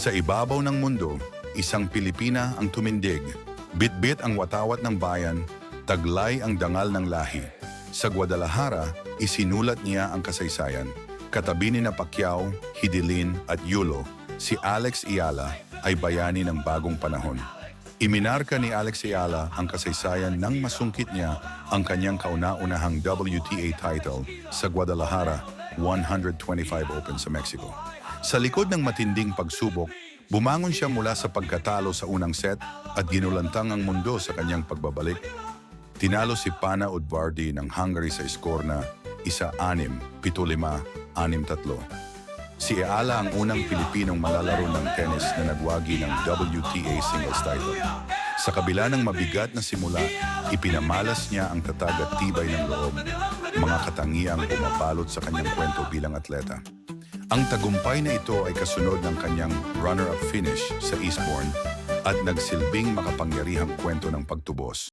Sa ibabaw ng mundo, isang Pilipina ang tumindig. Bitbit ang watawat ng bayan, taglay ang dangal ng lahi. Sa Guadalajara, isinulat niya ang kasaysayan. Katabi ni Pacquiao, Hidilin at Yulo, si Alex Ayala ay bayani ng bagong panahon. Iminarka ni Alex Ayala ang kasaysayan nang masungkit niya ang kanyang kauna-unahang WTA title sa Guadalajara 125 Open sa Mexico. Sa likod ng matinding pagsubok, bumangon siya mula sa pagkatalo sa unang set at ginulantang ang mundo sa kanyang pagbabalik. Tinalo si Pana Udvardy ng Hungary sa score na 1-6, 7-5, 6-3. Si Ayala ang unang Pilipinong malalaro ng tennis na nagwagi ng WTA singles title. Sa kabila ng mabigat na simula, ipinamalas niya ang tatag at tibay ng loob, mga katangiang bumabalot sa kanyang kwento bilang atleta. Ang tagumpay na ito ay kasunod ng kanyang runner-up finish sa Eastbourne at nagsilbing makapangyarihang kwento ng pagtubos.